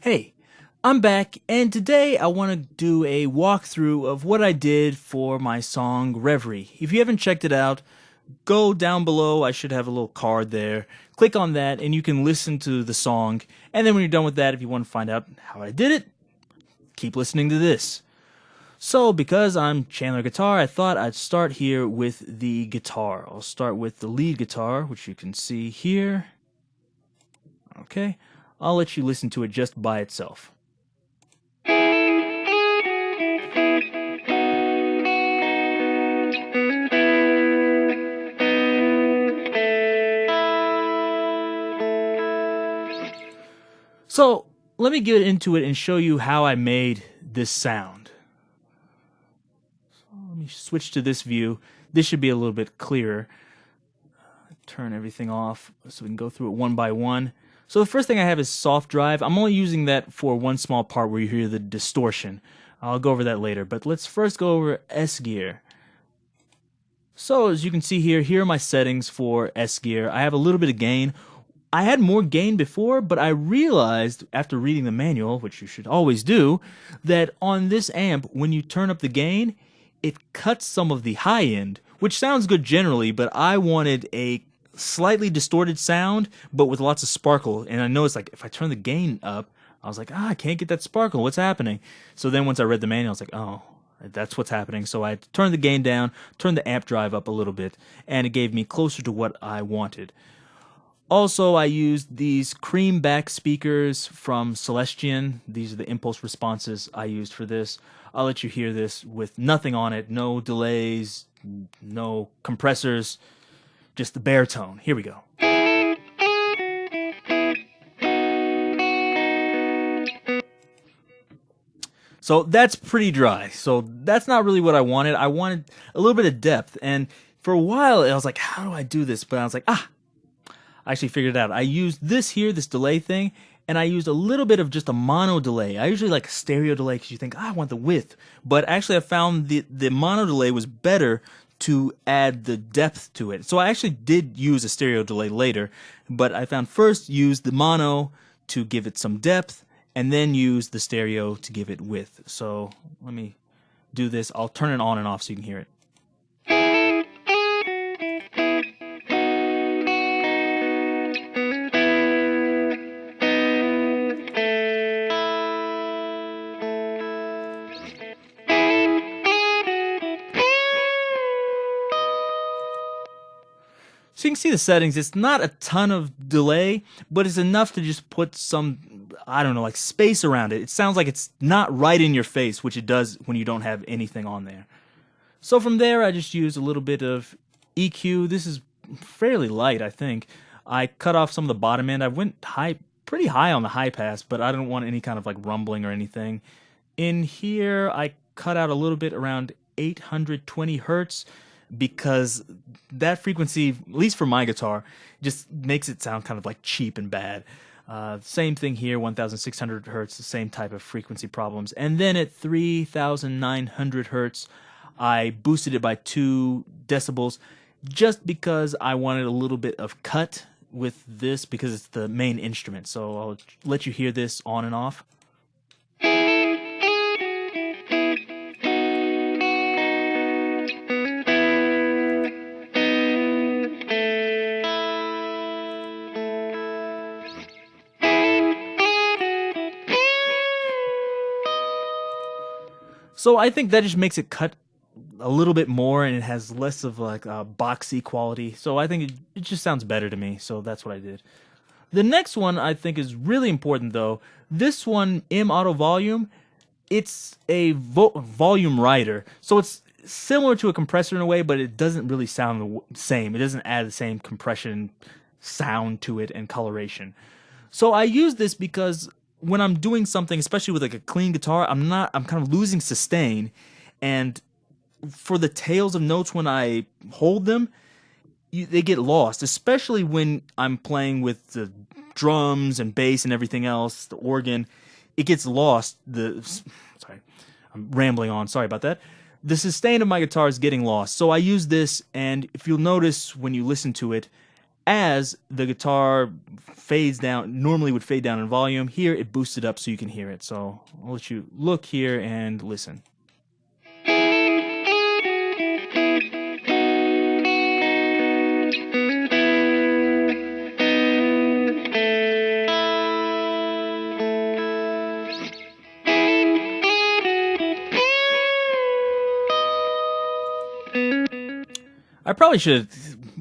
Hey, I'm back, and today I want to do a walkthrough of what I did for my song Revrie. If you haven't checked it out, go down below. I should have a little card there. Click on that, and you can listen to the song. And then when you're done with that, if you want to find out how I did it, keep listening to this. So, because I'm Chandler Guitar, I thought I'd start here with the guitar. I'll start with the lead guitar, which you can see here. Okay, I'll let you listen to it just by itself. So let me get into it and show you how I made this sound. So let me switch to this view. This should be a little bit clearer. Turn everything off so we can go through it one by one. So the first thing I have is soft drive. I'm only using that for one small part where you hear the distortion. I'll go over that later, but let's first go over S gear. So as you can see here are my settings for S gear. I have a little bit of gain. I had more gain before, but I realized after reading the manual, which you should always do, that on this amp, when you turn up the gain, it cuts some of the high end, which sounds good generally, but I wanted a slightly distorted sound, but with lots of sparkle. And I noticed, like, if I turn the gain up, I was like, I can't get that sparkle. What's happening? So then once I read the manual, I was like, oh, that's what's happening. So I turned the gain down, turned the amp drive up a little bit, and it gave me closer to what I wanted. Also, I used these cream back speakers from Celestion. These are the impulse responses I used for this. I'll let you hear this with nothing on it, no delays, no compressors, just the baritone. Here we go. So that's pretty dry. So that's not really what I wanted. I wanted a little bit of depth. And for a while, I was like, how do I do this? But I was like, I actually figured it out. I used this here, this delay thing, and I used a little bit of just a mono delay. I usually like a stereo delay because you think, I want the width. But actually I found the mono delay was better to add the depth to it. So I actually did use a stereo delay later, but I found first use the mono to give it some depth, and then use the stereo to give it width. So let me do this. I'll turn it on and off so you can hear it. So you can see the settings. It's not a ton of delay, but it's enough to just put some, I don't know, like space around it. It sounds like it's not right in your face, which it does when you don't have anything on there. So from there, I just used a little bit of EQ. This is fairly light, I think. I cut off some of the bottom end. I went pretty high on the high pass, but I didn't want any kind of like rumbling or anything. In here, I cut out a little bit around 820 hertz because that frequency, at least for my guitar, just makes it sound kind of like cheap and bad. Same thing here, 1600 hertz, the same type of frequency problems. And then at 3900 hertz, I boosted it by 2 decibels just because I wanted a little bit of cut with this because it's the main instrument. So I'll let you hear this on and off. So I think that just makes it cut a little bit more, and it has less of like a boxy quality. So I think it just sounds better to me. So that's what I did. The next one I think is really important though. This one, M Auto Volume, it's a volume rider. So it's similar to a compressor in a way, but it doesn't really sound the same. It doesn't add the same compression sound to it and coloration. So I use this because when I'm doing something, especially with like a clean guitar, I'm kind of losing sustain, and for the tails of notes when I hold them, they get lost, especially when I'm playing with the drums and bass and everything else, the organ, it gets lost. Sorry, I'm rambling on. Sorry about that. The sustain of my guitar is getting lost. So I use this, and if you'll notice when you listen to it, as the guitar fades down, normally would fade down in volume. Here it boosted up so you can hear it. So I'll let you look here and listen. I probably should have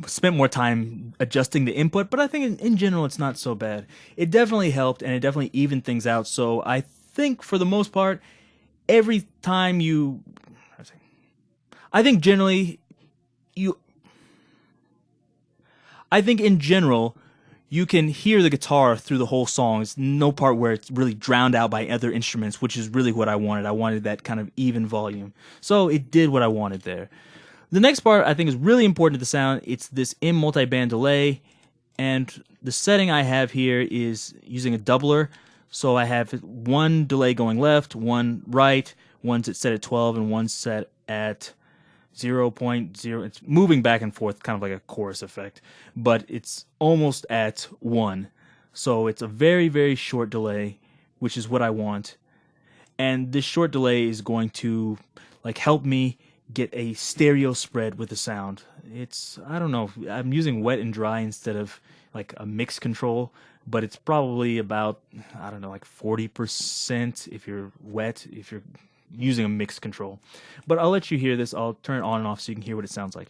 spent more time adjusting the input, but I think in general it's not so bad. It definitely helped, and it definitely evened things out. So I think for the most part, every time you, I think generally you, I think in general you can hear the guitar through the whole song. It's no part where it's really drowned out by other instruments, which is really what I wanted. I wanted that kind of even volume. So it did what I wanted there. The next part I think is really important to the sound. It's this M multi-band delay, and the setting I have here is using a doubler. So I have one delay going left, one right, one's set at 12, and one's set at 0.0. It's moving back and forth, kind of like a chorus effect, but it's almost at 1. So it's a very, very short delay, which is what I want. And this short delay is going to help me get a stereo spread with the sound. It's, I don't know, I'm using wet and dry instead of a mix control, but it's probably about, I don't know, 40% if you're wet, if you're using a mix control. But I'll let you hear this. I'll turn it on and off so you can hear what it sounds like.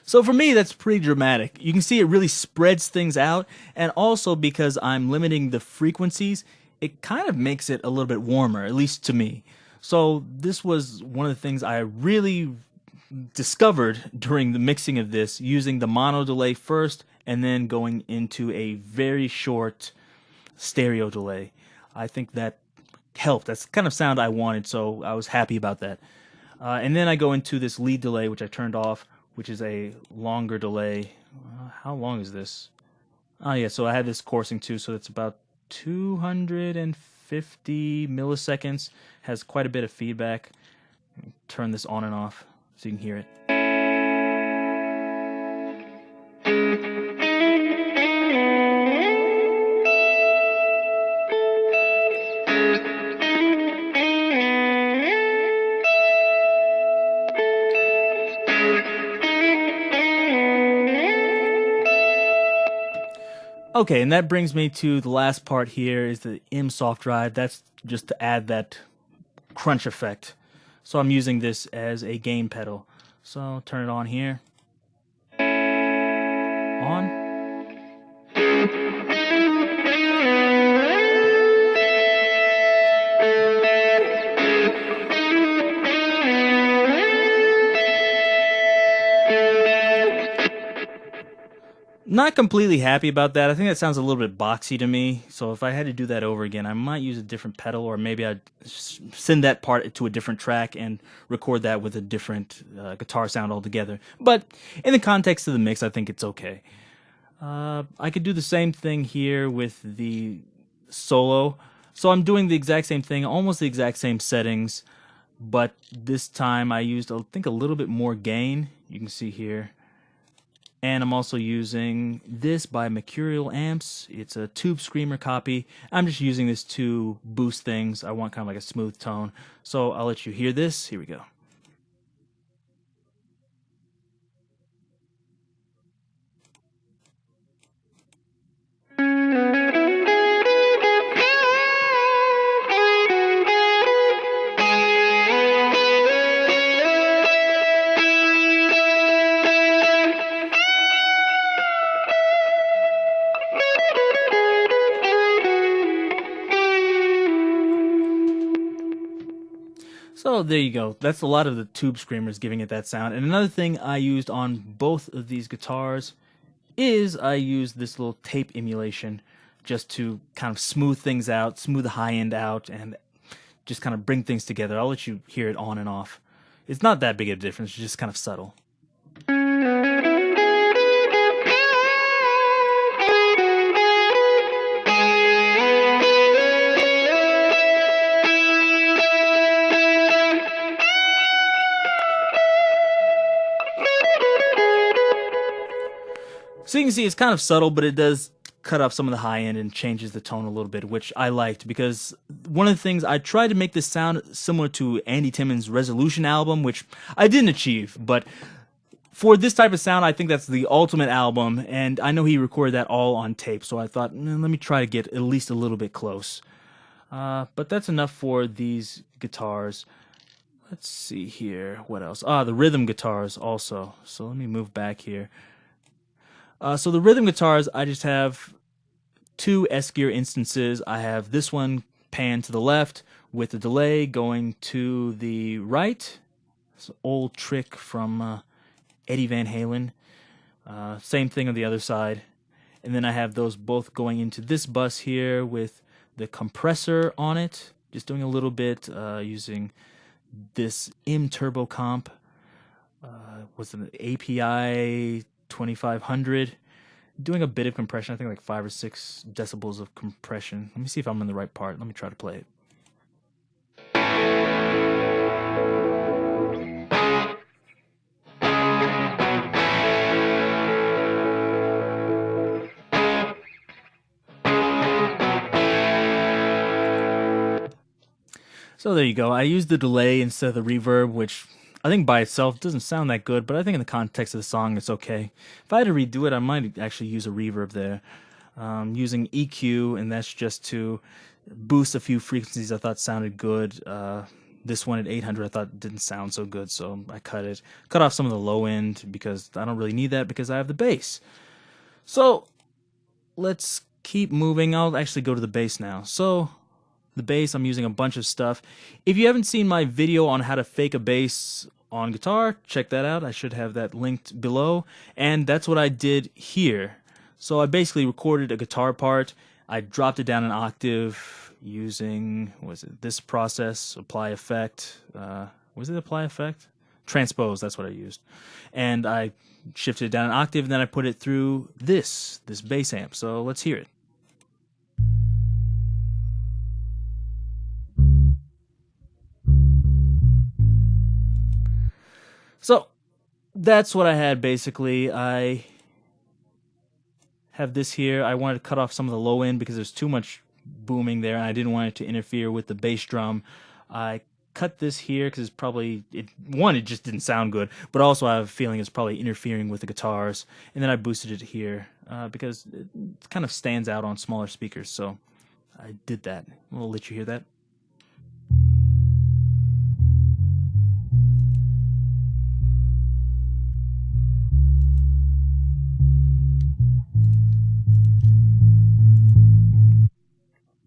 So for me, that's pretty dramatic. You can see it really spreads things out, and also because I'm limiting the frequencies, it kind of makes it a little bit warmer, at least to me. So this was one of the things I really discovered during the mixing of this, using the mono delay first, and then going into a very short stereo delay. I think that helped. That's the kind of sound I wanted, so I was happy about that. And then I go into this lead delay, which I turned off, which is a longer delay. How long is this? Oh yeah, so I had this coursing too, so it's about 250 milliseconds. Has quite a bit of feedback. Turn this on and off so you can hear it. Okay, and that brings me to the last part here is the M soft drive. That's just to add that crunch effect. So I'm using this as a gain pedal. So I'll turn it on here. On. Not completely happy about that. I think that sounds a little bit boxy to me. So if I had to do that over again, I might use a different pedal, or maybe I'd send that part to a different track and record that with a different guitar sound altogether. But in the context of the mix, I think it's okay. I could do the same thing here with the solo. So I'm doing the exact same thing, almost the exact same settings, but this time I used, I think, a little bit more gain. You can see here. And I'm also using this by Mercurial Amps. It's a Tube Screamer copy. I'm just using this to boost things. I want kind of like a smooth tone. So I'll let you hear this. Here we go. So there you go. That's a lot of the Tube Screamers giving it that sound. And another thing I used on both of these guitars is I used this little tape emulation just to kind of smooth things out, smooth the high end out, and just kind of bring things together. I'll let you hear it on and off. It's not that big of a difference, it's just kind of subtle. So you can see it's kind of subtle, but it does cut off some of the high end and changes the tone a little bit, which I liked, because one of the things I tried to make this sound similar to Andy Timmons' Resolution album, which I didn't achieve, but for this type of sound, I think that's the ultimate album, and I know he recorded that all on tape, so I thought, let me try to get at least a little bit close. But that's enough for these guitars. Let's see here, what else? The rhythm guitars also. So let me move back here. So the rhythm guitars, I just have two S-gear instances. I have this one panned to the left with the delay going to the right. It's an old trick from Eddie Van Halen. Same thing on the other side. And then I have those both going into this bus here with the compressor on it. Just doing a little bit using this M Turbo Comp. Was an API 2500, doing a bit of compression. I think like 5 or 6 decibels of compression. Let me see if I'm in the right part. Let me try to play it. So there you go. I used the delay instead of the reverb, which I think by itself doesn't sound that good, but I think in the context of the song, it's okay. If I had to redo it, I might actually use a reverb there. Using EQ, and that's just to boost a few frequencies I thought sounded good. This one at 800 I thought didn't sound so good, so I cut off some of the low end because I don't really need that because I have the bass. So let's keep moving. I'll actually go to the bass now. So the bass, I'm using a bunch of stuff. If you haven't seen my video on how to fake a bass on guitar, check that out. I should have that linked below. And that's what I did here. So I basically recorded a guitar part. I dropped it down an octave using, this process, Apply Effect. Was it Apply Effect? Transpose, that's what I used. And I shifted it down an octave, and then I put it through this bass amp. So let's hear it. So that's what I had basically. I have this here. I wanted to cut off some of the low end because there's too much booming there, and I didn't want it to interfere with the bass drum. I cut this here because it's probably, it just didn't sound good, but also I have a feeling it's probably interfering with the guitars. And then I boosted it here because it kind of stands out on smaller speakers, so I did that. I'll let you hear that.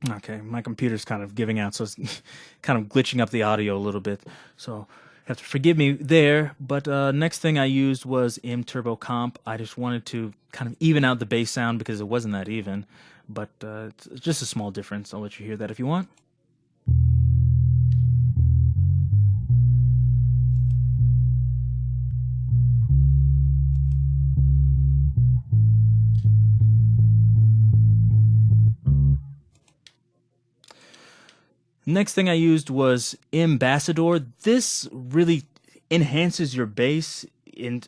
Okay, my computer's kind of giving out, so it's kind of glitching up the audio a little bit. So you have to forgive me there. But next thing I used was M Turbo Comp. I just wanted to kind of even out the bass sound because it wasn't that even. But it's just a small difference. I'll let you hear that if you want. Next thing I used was Ambassador. This really enhances your bass,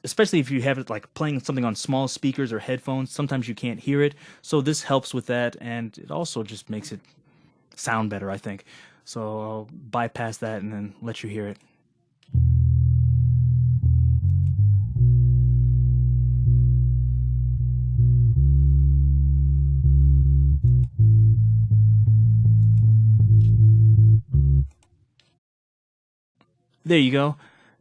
especially if you have it like playing something on small speakers or headphones. Sometimes you can't hear it, so this helps with that, and it also just makes it sound better, I think. So I'll bypass that and then let you hear it. There you go.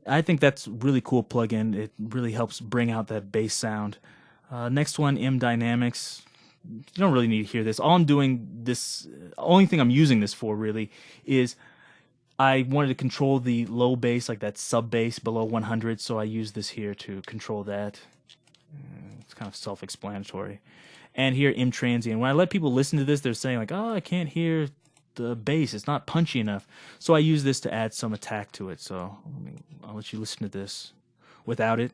I think that's really cool plugin. It really helps bring out that bass sound. Next one, M Dynamics. You don't really need to hear this. All I'm doing this, only thing I'm using this for really is I wanted to control the low bass, like that sub bass below 100, so I use this here to control that. It's kind of self-explanatory. And here, M Transient. When I let people listen to this, they're saying like, oh, I can't hear the bass. It's not punchy enough. So I use this to add some attack to it. So I'll let you listen to this without it.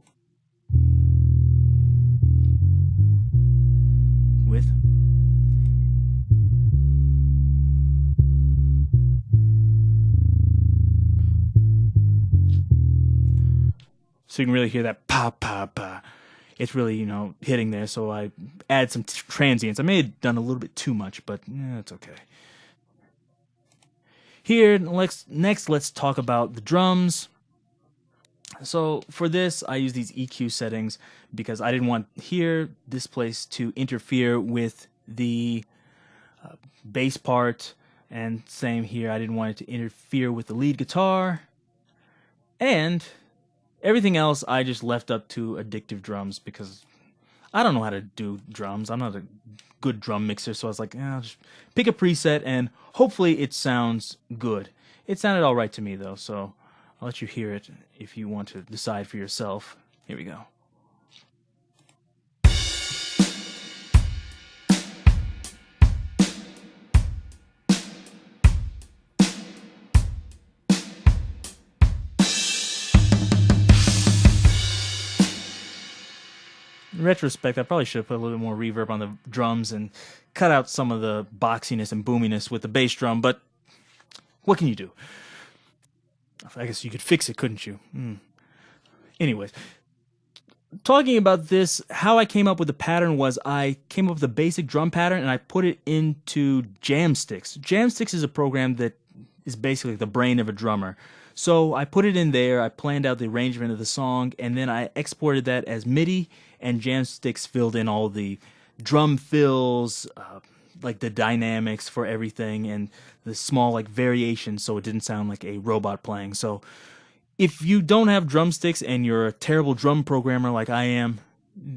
With. So you can really hear that pa pa pa. It's really, hitting there. So I add some transients. I may have done a little bit too much, but it's okay. Here, next, let's talk about the drums. So for this, I use these EQ settings because I didn't want this place to interfere with the bass part, and same here, I didn't want it to interfere with the lead guitar, and everything else I just left up to Addictive Drums because I don't know how to do drums. I'm not a good drum mixer, so I was like, I'll just pick a preset and hopefully it sounds good. It sounded all right to me though, so I'll let you hear it if you want to decide for yourself. Here we go. In retrospect, I probably should have put a little bit more reverb on the drums and cut out some of the boxiness and boominess with the bass drum, but what can you do? I guess you could fix it, couldn't you? Anyways, talking about this, how I came up with the pattern was I came up with a basic drum pattern and I put it into Jamsticks. Jamsticks is a program that is basically the brain of a drummer. So I put it in there, I planned out the arrangement of the song, and then I exported that as MIDI, and Jamsticks filled in all the drum fills, like the dynamics for everything, and the small variations so it didn't sound like a robot playing. So if you don't have drumsticks and you're a terrible drum programmer like I am,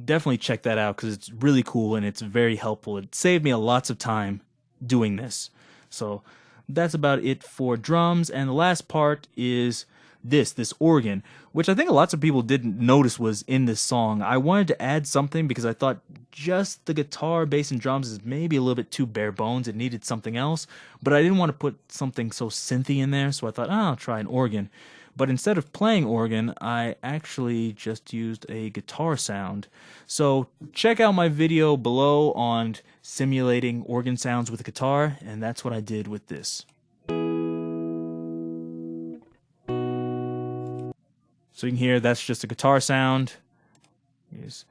definitely check that out because it's really cool and it's very helpful. It saved me lots of time doing this. So that's about it for drums, and the last part is this organ, which I think lots of people didn't notice was in this song. I wanted to add something because I thought just the guitar, bass, and drums is maybe a little bit too bare bones. It needed something else, but I didn't want to put something so synthy in there, so I thought, I'll try an organ. But instead of playing organ, I actually just used a guitar sound. So check out my video below on simulating organ sounds with a guitar, and that's what I did with this. So you can hear that's just a guitar sound. Here's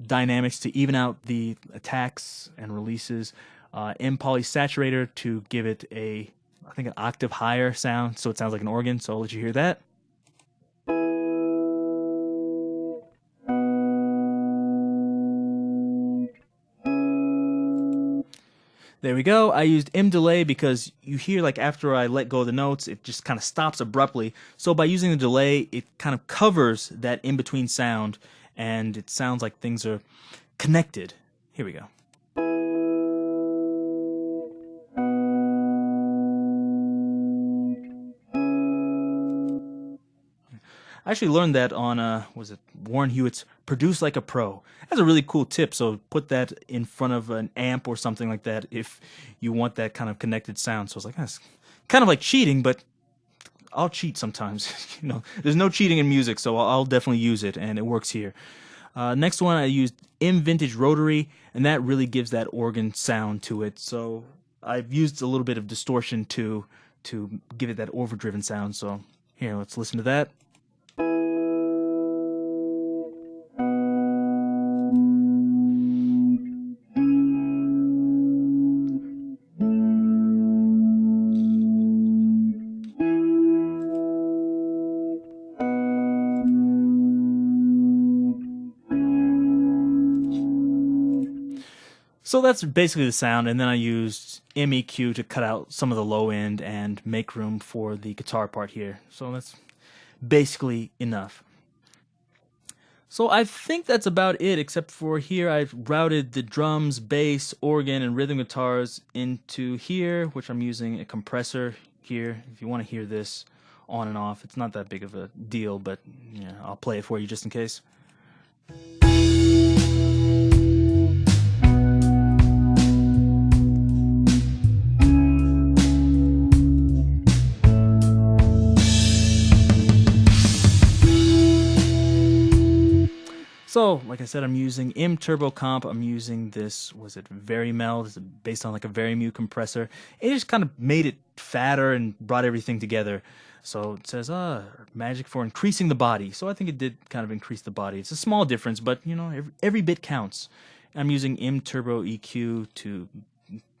dynamics to even out the attacks and releases. M polysaturator to give it I think an octave higher sound, so it sounds like an organ, so I'll let you hear that. There we go. I used M delay because you hear after I let go of the notes, it just kind of stops abruptly. So by using the delay, it kind of covers that in-between sound, and it sounds like things are connected. Here we go. I actually learned that on, Warren Hewitt's Produce Like a Pro. That's a really cool tip, so put that in front of an amp or something like that if you want that kind of connected sound. So I was like, that's kind of like cheating, but I'll cheat sometimes. There's no cheating in music, so I'll definitely use it, and it works here. Next one, I used M Vintage Rotary, and that really gives that organ sound to it. So I've used a little bit of distortion to give it that overdriven sound. So here, let's listen to that. So that's basically the sound, and then I used MEQ to cut out some of the low end and make room for the guitar part here. So that's basically enough. So I think that's about it, except for here I've routed the drums, bass, organ, and rhythm guitars into here, which I'm using a compressor here. If you want to hear this on and off, it's not that big of a deal, but yeah, I'll play it for you just in case. So, like I said, I'm using M Turbo Comp. I'm using this, was it Verimel? It's based on like a Verimute compressor. It just kind of made it fatter and brought everything together. So it says, magic for increasing the body. So I think it did kind of increase the body. It's a small difference, but you know, every bit counts. I'm using M Turbo EQ to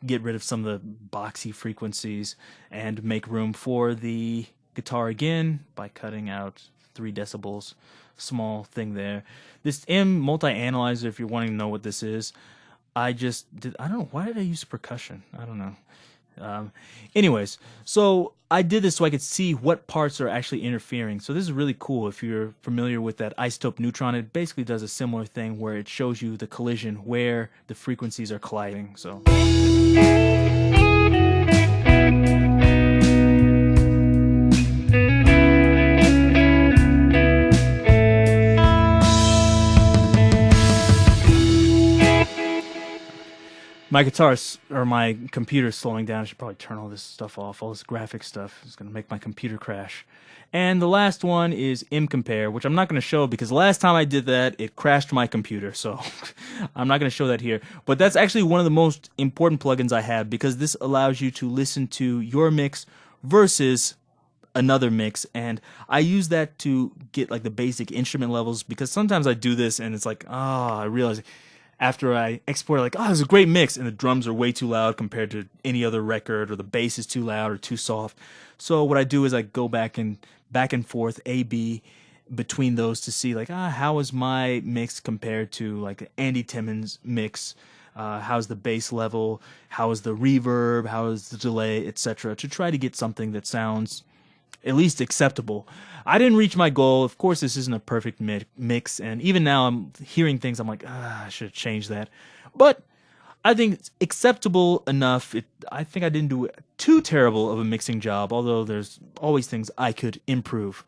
get rid of some of the boxy frequencies and make room for the guitar again by cutting out 3 decibels. Small thing there. This M multi-analyzer, if you're wanting to know what this is, I don't know, why did I use percussion? I don't know. Anyways, so I did this so I could see what parts are actually interfering. So this is really cool. If you're familiar with that isotope neutron, it basically does a similar thing where it shows you the collision where the frequencies are colliding. So my guitar's, or my computer's slowing down. I should probably turn all this stuff off. All this graphic stuff is going to make my computer crash. And the last one is mCompare, which I'm not going to show because the last time I did that, it crashed my computer. So I'm not going to show that here. But that's actually one of the most important plugins I have because this allows you to listen to your mix versus another mix. And I use that to get like the basic instrument levels because sometimes I do this and it's like, I realize after I export, like, this is a great mix, and the drums are way too loud compared to any other record, or the bass is too loud or too soft. So what I do is I go back and forth, A/B, between those to see, like, how is my mix compared to, like, Andy Timmons' mix? How's the bass level? How is the reverb? How is the delay, etc., to try to get something that sounds at least acceptable. I didn't reach my goal. Of course, this isn't a perfect mix, and even now I'm hearing things, I'm like, I should have changed that. But I think it's acceptable enough. I think I didn't do too terrible of a mixing job, although there's always things I could improve.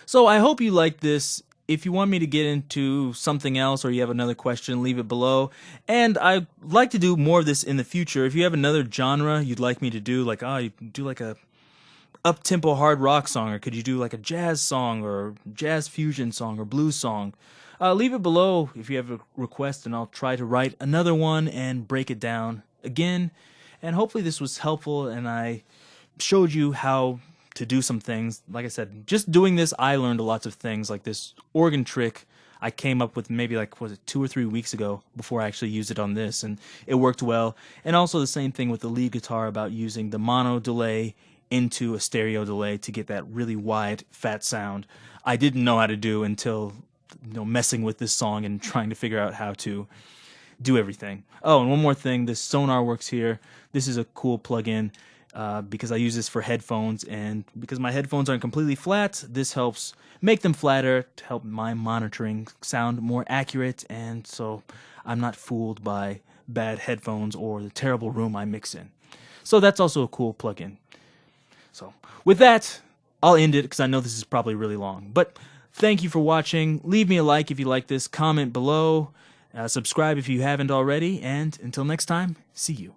So I hope you like this. If you want me to get into something else or you have another question, leave it below. And I'd like to do more of this in the future. If you have another genre you'd like me to do, like, you do like a up-tempo hard rock song, or could you do like a jazz song or jazz fusion song or blues song, leave it below if you have a request, and I'll try to write another one and break it down again. And hopefully this was helpful and I showed you how to do some things. Like I said, just doing this, I learned lots of things, like this organ trick I came up with maybe like, was it 2 or 3 weeks ago before I actually used it on this, and it worked well. And also the same thing with the lead guitar about using the mono delay into a stereo delay to get that really wide, fat sound. I didn't know how to do until messing with this song and trying to figure out how to do everything. Oh, and one more thing, this Sonar works here. This is a cool plugin because I use this for headphones, and because my headphones aren't completely flat, this helps make them flatter to help my monitoring sound more accurate, and so I'm not fooled by bad headphones or the terrible room I mix in. So that's also a cool plugin. So with that, I'll end it because I know this is probably really long. But thank you for watching. Leave me a like if you like this. Comment below. Subscribe if you haven't already. And until next time, see you.